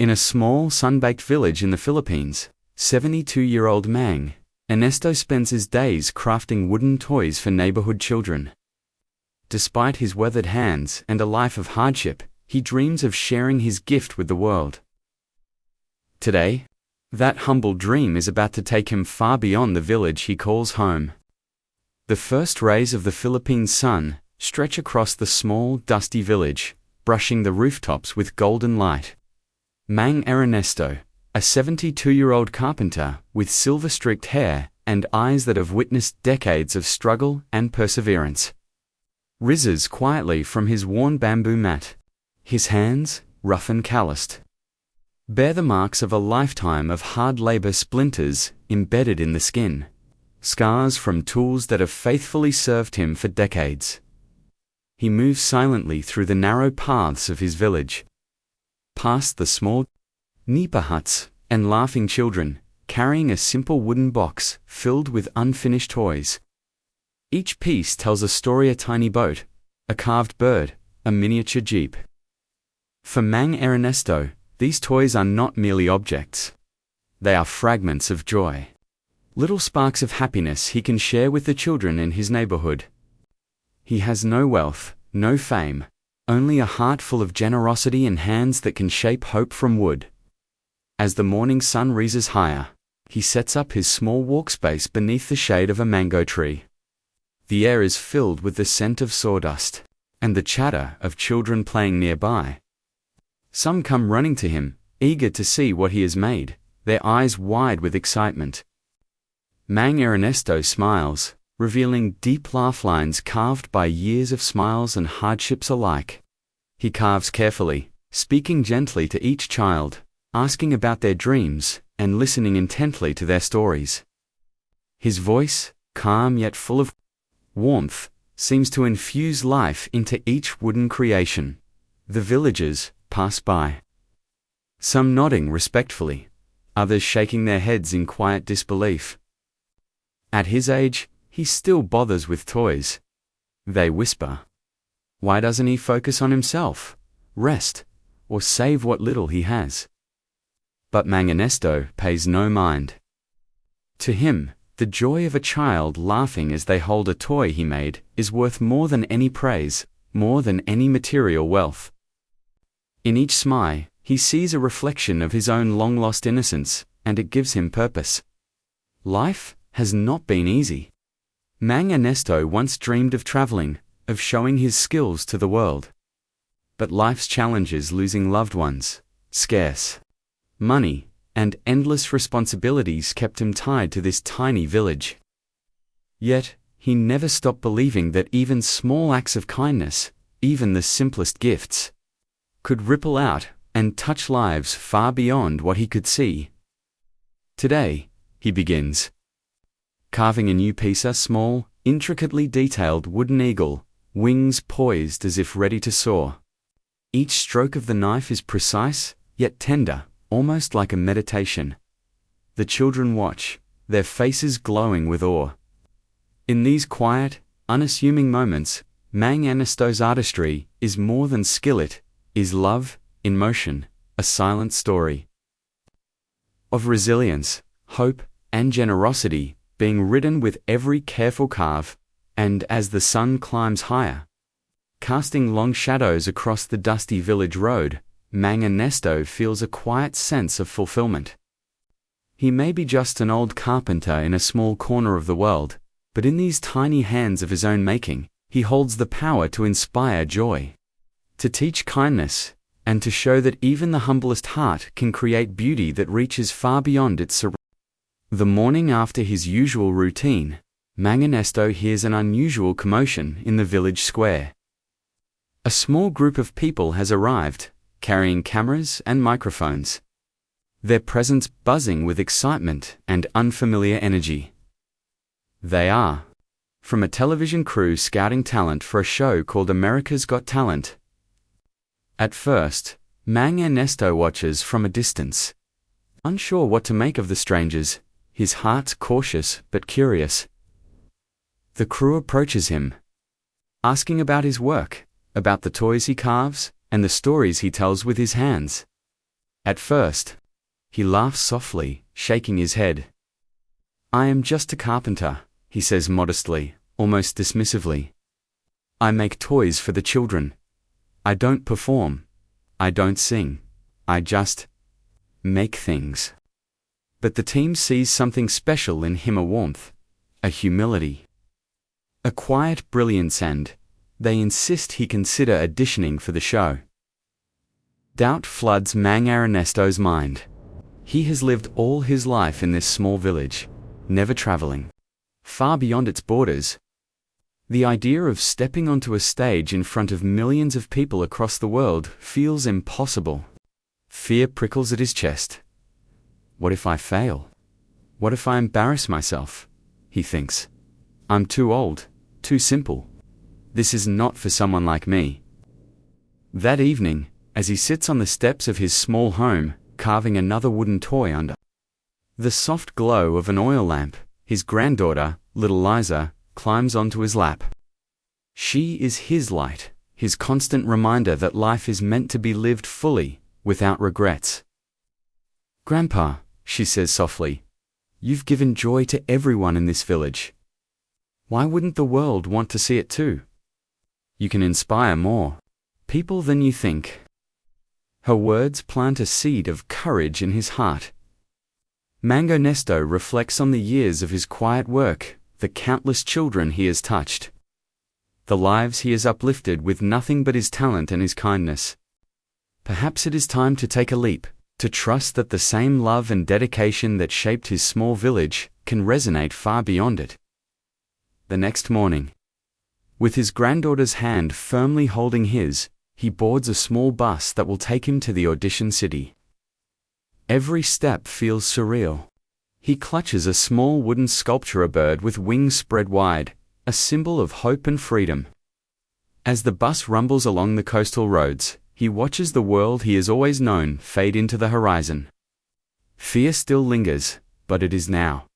In a small, sun-baked village in the Philippines, 72-year-old Mang Ernesto spends his days crafting wooden toys for neighborhood children. Despite his weathered hands and a life of hardship, he dreams of sharing his gift with the world. Today, that humble dream is about to take him far beyond the village he calls home. The first rays of the Philippine sun stretch across the small, dusty village, brushing the rooftops with golden light. Mang Ernesto, a 72-year-old carpenter with silver-streaked hair and eyes that have witnessed decades of struggle and perseverance, rises quietly from his worn bamboo mat. His hands, rough and calloused, bear the marks of a lifetime of hard labor, splinters embedded in the skin, scars from tools that have faithfully served him for decades. He moves silently through the narrow paths of his village, past the small nipa huts and laughing children, carrying a simple wooden box filled with unfinished toys. Each piece tells a story: a tiny boat, a carved bird, a miniature jeep. For Mang Ernesto, these toys are not merely objects. They are fragments of joy, little sparks of happiness he can share with the children in his neighborhood. He has no wealth, no fame, only a heart full of generosity and hands that can shape hope from wood. As the morning sun rises higher, he sets up his small workspace beneath the shade of a mango tree. The air is filled with the scent of sawdust and the chatter of children playing nearby. Some come running to him, eager to see what he has made, their eyes wide with excitement. Mang Ernesto smiles, revealing deep laugh lines carved by years of smiles and hardships alike. He carves carefully, speaking gently to each child, asking about their dreams and listening intently to their stories. His voice, calm yet full of warmth, seems to infuse life into each wooden creation. The villagers pass by, some nodding respectfully, others shaking their heads in quiet disbelief. At his age, he still bothers with toys. They whisper, "Why doesn't he focus on himself, rest, or save what little he has?" But Mang Ernesto pays no mind. To him, the joy of a child laughing as they hold a toy he made is worth more than any praise, more than any material wealth. In each smile, he sees a reflection of his own long-lost innocence, and it gives him purpose. Life has not been easy. Mang Ernesto once dreamed of traveling, of showing his skills to the world. But life's challenges, losing loved ones, scarce money, and endless responsibilities kept him tied to this tiny village. Yet, he never stopped believing that even small acts of kindness, even the simplest gifts, could ripple out and touch lives far beyond what he could see. Today, he begins carving a new piece, a small, intricately detailed wooden eagle, wings poised as if ready to soar. Each stroke of the knife is precise, yet tender, almost like a meditation. The children watch, their faces glowing with awe. In these quiet, unassuming moments, Mang Ernesto's artistry is more than skill, it is love in motion, a silent story of resilience, hope, and generosity being written with every careful carve. And as the sun climbs higher, casting long shadows across the dusty village road, Mang Ernesto feels a quiet sense of fulfillment. He may be just an old carpenter in a small corner of the world, but in these tiny hands of his own making, he holds the power to inspire joy, to teach kindness, and to show that even the humblest heart can create beauty that reaches far beyond its surroundings. The morning after his usual routine, Mang Ernesto hears an unusual commotion in the village square. A small group of people has arrived, carrying cameras and microphones, their presence buzzing with excitement and unfamiliar energy. They are from a television crew scouting talent for a show called America's Got Talent. At first, Mang Ernesto watches from a distance, unsure what to make of the strangers, his heart cautious but curious. The crew approaches him, asking about his work, about the toys he carves, and the stories he tells with his hands. At first, he laughs softly, shaking his head. "I am just a carpenter," he says modestly, almost dismissively. "I make toys for the children. I don't perform. I don't sing. I just make things." But the team sees something special in him, a warmth, a humility, a quiet brilliance, and they insist he consider auditioning for the show. Doubt floods Mang Ernesto's mind. He has lived all his life in this small village, never traveling far beyond its borders. The idea of stepping onto a stage in front of millions of people across the world feels impossible. Fear prickles at his chest. What if I fail? What if I embarrass myself? He thinks. I'm too old, too simple. This is not for someone like me. That evening, as he sits on the steps of his small home, carving another wooden toy under the soft glow of an oil lamp, his granddaughter, little Liza, climbs onto his lap. She is his light, his constant reminder that life is meant to be lived fully, without regrets. "Grandpa," she says softly, "you've given joy to everyone in this village. Why wouldn't the world want to see it too? You can inspire more people than you think." Her words plant a seed of courage in his heart. Mang Ernesto reflects on the years of his quiet work, the countless children he has touched, the lives he has uplifted with nothing but his talent and his kindness. Perhaps it is time to take a leap, to trust that the same love and dedication that shaped his small village can resonate far beyond it. The next morning, with his granddaughter's hand firmly holding his, he boards a small bus that will take him to the audition city. Every step feels surreal. He clutches a small wooden sculpture, a bird with wings spread wide, a symbol of hope and freedom. As the bus rumbles along the coastal roads, he watches the world he has always known fade into the horizon. Fear still lingers, but it is now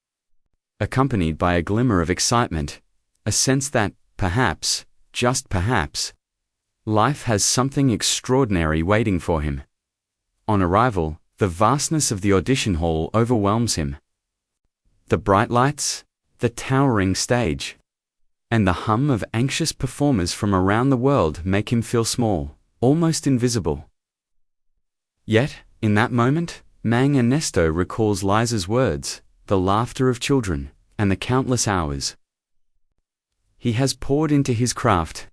accompanied by a glimmer of excitement, a sense that, perhaps, just perhaps, life has something extraordinary waiting for him. On arrival, the vastness of the audition hall overwhelms him. The bright lights, the towering stage, and the hum of anxious performers from around the world make him feel small, almost invisible. Yet, in that moment, Mang Ernesto recalls Liza's words, the laughter of children, and the countless hours he has poured into his craft.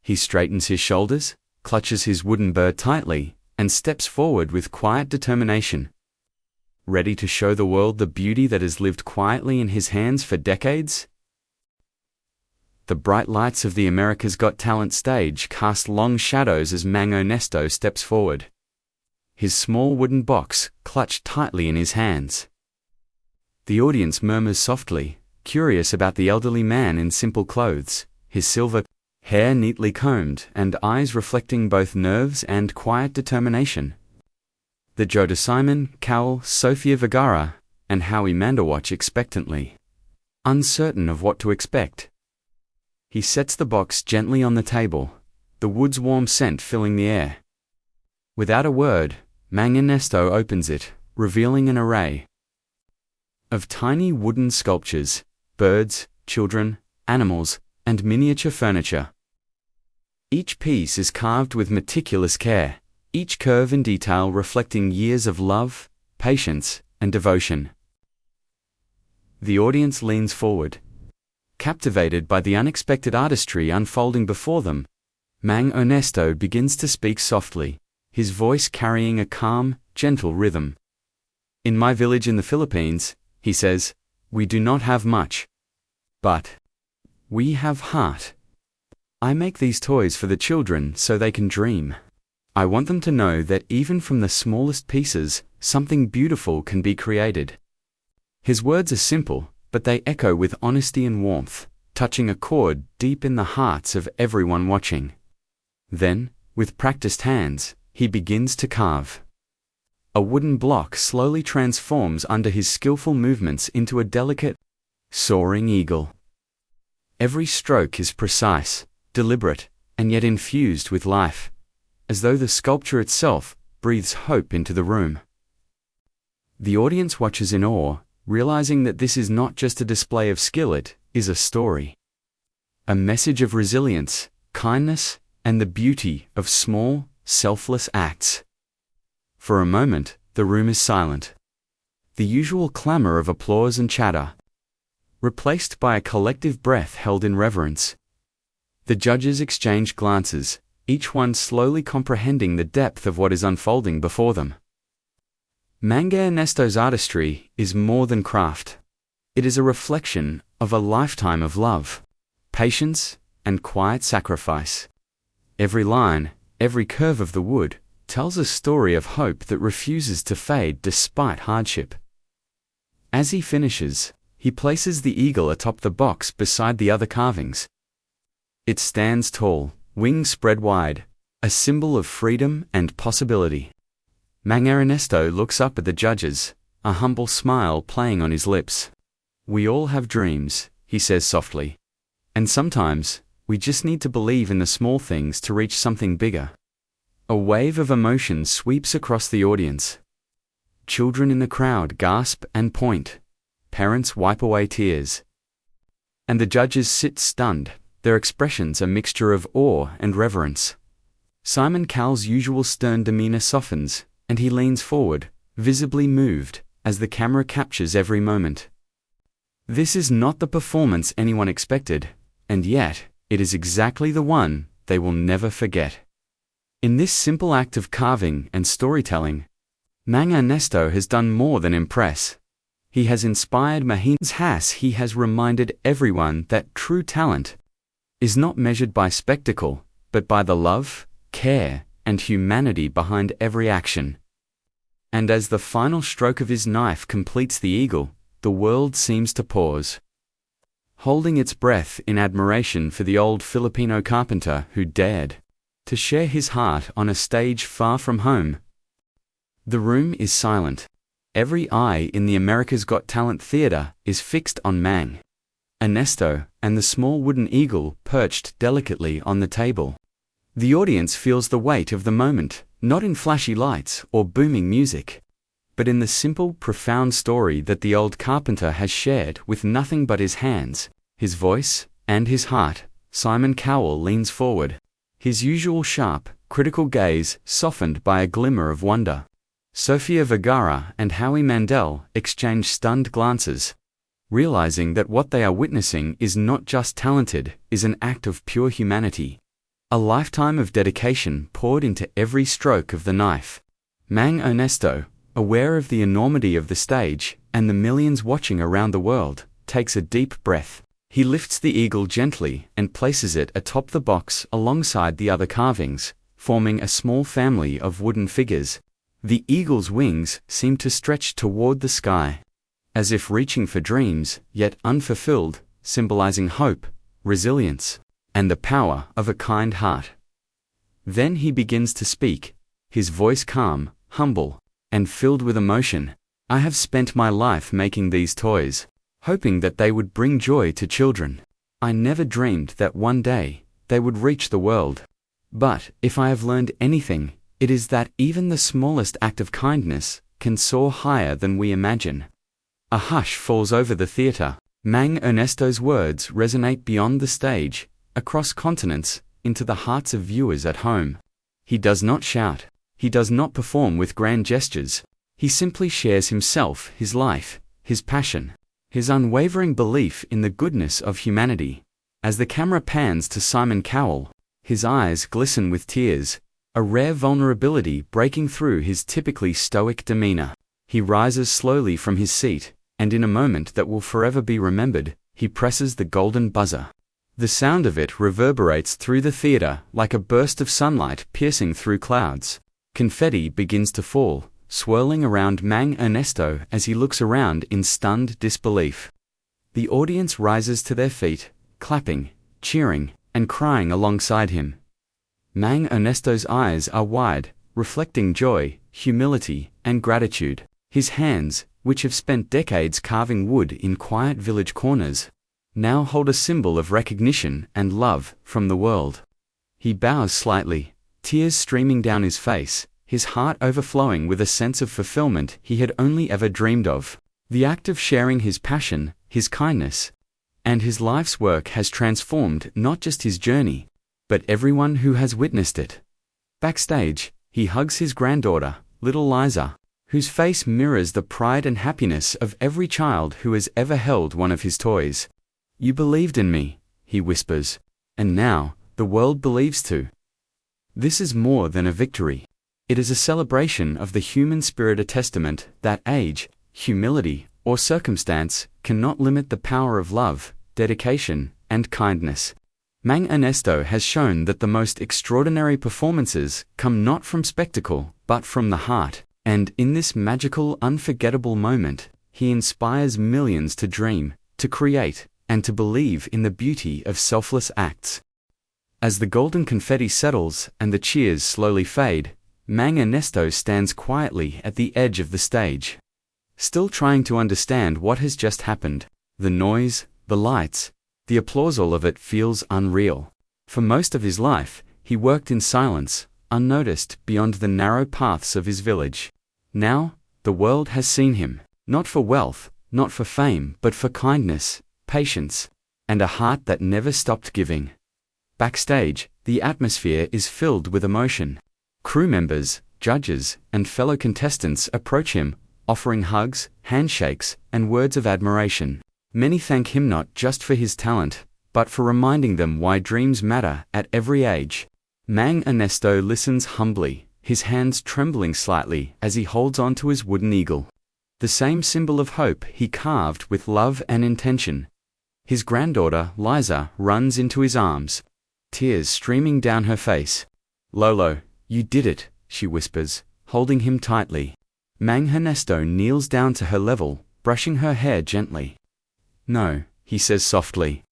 He straightens his shoulders, clutches his wooden bird tightly, and steps forward with quiet determination, ready to show the world the beauty that has lived quietly in his hands for decades. The bright lights of the America's Got Talent stage cast long shadows as Mang Ernesto steps forward, his small wooden box clutched tightly in his hands. The audience murmurs softly, curious about the elderly man in simple clothes, his silver hair neatly combed and eyes reflecting both nerves and quiet determination. The Joe to Simon, Cowell, Sofia Vergara, and Howie Mandel watch expectantly, uncertain of what to expect. He sets the box gently on the table, the wood's warm scent filling the air. Without a word, Mang Ernesto opens it, revealing an array of tiny wooden sculptures, birds, children, animals, and miniature furniture. Each piece is carved with meticulous care, each curve and detail reflecting years of love, patience, and devotion. The audience leans forward, captivated by the unexpected artistry unfolding before them. Mang Ernesto begins to speak softly, his voice carrying a calm, gentle rhythm. "In my village in the Philippines," he says, "we do not have much. But we have heart. I make these toys for the children so they can dream. I want them to know that even from the smallest pieces, something beautiful can be created." His words are simple, but they echo with honesty and warmth, touching a chord deep in the hearts of everyone watching. Then, with practiced hands, he begins to carve. A wooden block slowly transforms under his skillful movements into a delicate, soaring eagle. Every stroke is precise, deliberate, and yet infused with life, as though the sculpture itself breathes hope into the room. The audience watches in awe, realizing that this is not just a display of skill, it is a story. A message of resilience, kindness, and the beauty of small, selfless acts. For a moment, the room is silent. The usual clamor of applause and chatter, replaced by a collective breath held in reverence. The judges exchange glances, each one slowly comprehending the depth of what is unfolding before them. Mang Ernesto's artistry is more than craft. It is a reflection of a lifetime of love, patience, and quiet sacrifice. Every line, every curve of the wood, tells a story of hope that refuses to fade despite hardship. As he finishes, he places the eagle atop the box beside the other carvings. It stands tall, wings spread wide, a symbol of freedom and possibility. Mang Ernesto looks up at the judges, a humble smile playing on his lips. "We all have dreams," he says softly. "And sometimes, we just need to believe in the small things to reach something bigger." A wave of emotion sweeps across the audience. Children in the crowd gasp and point. Parents wipe away tears. And the judges sit stunned, their expressions a mixture of awe and reverence. Simon Cowell's usual stern demeanor softens, and he leans forward, visibly moved, as the camera captures every moment. This is not the performance anyone expected, and yet, it is exactly the one they will never forget. In this simple act of carving and storytelling, Mang Ernesto has done more than impress. He has inspired millions. He has reminded everyone that true talent is not measured by spectacle, but by the love, care, and humanity behind every action. And as the final stroke of his knife completes the eagle, the world seems to pause, holding its breath in admiration for the old Filipino carpenter who dared to share his heart on a stage far from home. The room is silent. Every eye in the America's Got Talent theater is fixed on Mang Ernesto and the small wooden eagle perched delicately on the table. The audience feels the weight of the moment, not in flashy lights or booming music, but in the simple, profound story that the old carpenter has shared with nothing but his hands, his voice, and his heart. Simon Cowell leans forward, his usual sharp, critical gaze softened by a glimmer of wonder. Sofia Vergara and Howie Mandel exchange stunned glances, realizing that what they are witnessing is not just talented, is an act of pure humanity. A lifetime of dedication poured into every stroke of the knife. Mang Ernesto, aware of the enormity of the stage and the millions watching around the world, takes a deep breath. He lifts the eagle gently and places it atop the box alongside the other carvings, forming a small family of wooden figures. The eagle's wings seem to stretch toward the sky, as if reaching for dreams yet unfulfilled, symbolizing hope, resilience, and the power of a kind heart. Then he begins to speak, his voice calm, humble, and filled with emotion. "I have spent my life making these toys, hoping that they would bring joy to children. I never dreamed that one day they would reach the world. But if I have learned anything, it is that even the smallest act of kindness can soar higher than we imagine." A hush falls over the theater. Mang Ernesto's words resonate beyond the stage, across continents, into the hearts of viewers at home. He does not shout. He does not perform with grand gestures. He simply shares himself, his life, his passion, his unwavering belief in the goodness of humanity. As the camera pans to Simon Cowell, his eyes glisten with tears, a rare vulnerability breaking through his typically stoic demeanor. He rises slowly from his seat, and in a moment that will forever be remembered, he presses the golden buzzer. The sound of it reverberates through the theater like a burst of sunlight piercing through clouds. Confetti begins to fall, swirling around Mang Ernesto as he looks around in stunned disbelief. The audience rises to their feet, clapping, cheering, and crying alongside him. Mang Ernesto's eyes are wide, reflecting joy, humility, and gratitude. His hands, which have spent decades carving wood in quiet village corners, now hold a symbol of recognition and love from the world. He bows slightly, tears streaming down his face, his heart overflowing with a sense of fulfillment he had only ever dreamed of. The act of sharing his passion, his kindness, and his life's work has transformed not just his journey, but everyone who has witnessed it. Backstage, he hugs his granddaughter, little Liza, whose face mirrors the pride and happiness of every child who has ever held one of his toys. "You believed in me," he whispers, "and now, the world believes too." This is more than a victory. It is a celebration of the human spirit, a testament that age, humility, or circumstance cannot limit the power of love, dedication, and kindness. Mang Ernesto has shown that the most extraordinary performances come not from spectacle, but from the heart, and in this magical, unforgettable moment, he inspires millions to dream, to create, and to believe in the beauty of selfless acts. As the golden confetti settles and the cheers slowly fade, Mang Ernesto stands quietly at the edge of the stage, still trying to understand what has just happened. The noise, the lights, the applause, all of it feels unreal. For most of his life, he worked in silence, unnoticed beyond the narrow paths of his village. Now, the world has seen him, not for wealth, not for fame, but for kindness, patience, and a heart that never stopped giving. Backstage, the atmosphere is filled with emotion. Crew members, judges, and fellow contestants approach him, offering hugs, handshakes, and words of admiration. Many thank him not just for his talent, but for reminding them why dreams matter at every age. Mang Ernesto listens humbly, his hands trembling slightly as he holds on to his wooden eagle, the same symbol of hope he carved with love and intention. His granddaughter, Liza, runs into his arms, tears streaming down her face. "Lolo, you did it," she whispers, holding him tightly. Mang Ernesto kneels down to her level, brushing her hair gently. "No," he says softly.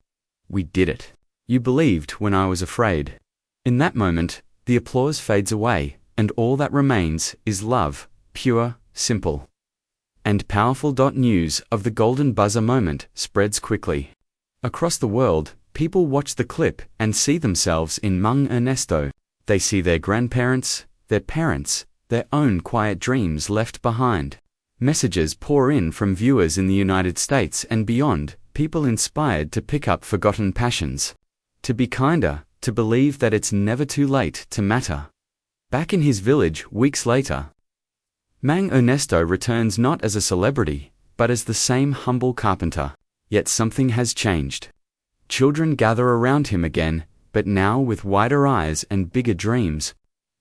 "We did it. You believed when I was afraid." In that moment, the applause fades away, and all that remains is love, pure, simple, and powerful. News of the golden buzzer moment spreads quickly. Across the world, people watch the clip and see themselves in Mang Ernesto. They see their grandparents, their parents, their own quiet dreams left behind. Messages pour in from viewers in the United States and beyond, people inspired to pick up forgotten passions, to be kinder, to believe that it's never too late to matter. Back in his village weeks later, Mang Ernesto returns not as a celebrity, but as the same humble carpenter. Yet something has changed. Children gather around him again, but now with wider eyes and bigger dreams.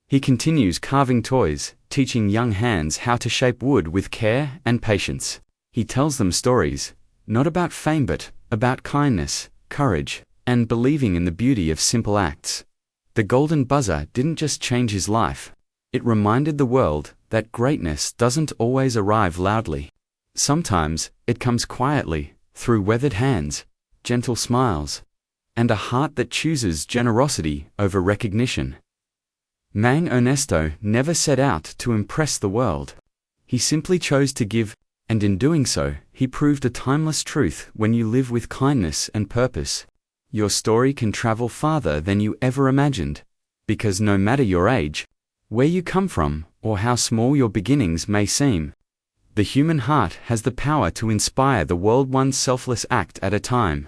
He continues carving toys, teaching young hands how to shape wood with care and patience. He tells them stories, not about fame but about kindness, courage, and believing in the beauty of simple acts. The golden buzzer didn't just change his life. It reminded the world that greatness doesn't always arrive loudly. Sometimes, it comes quietly, through weathered hands, gentle smiles, and a heart that chooses generosity over recognition. Mang Ernesto never set out to impress the world. He simply chose to give, and in doing so, he proved a timeless truth: when you live with kindness and purpose, your story can travel farther than you ever imagined. Because no matter your age, where you come from, or how small your beginnings may seem, the human heart has the power to inspire the world, one selfless act at a time.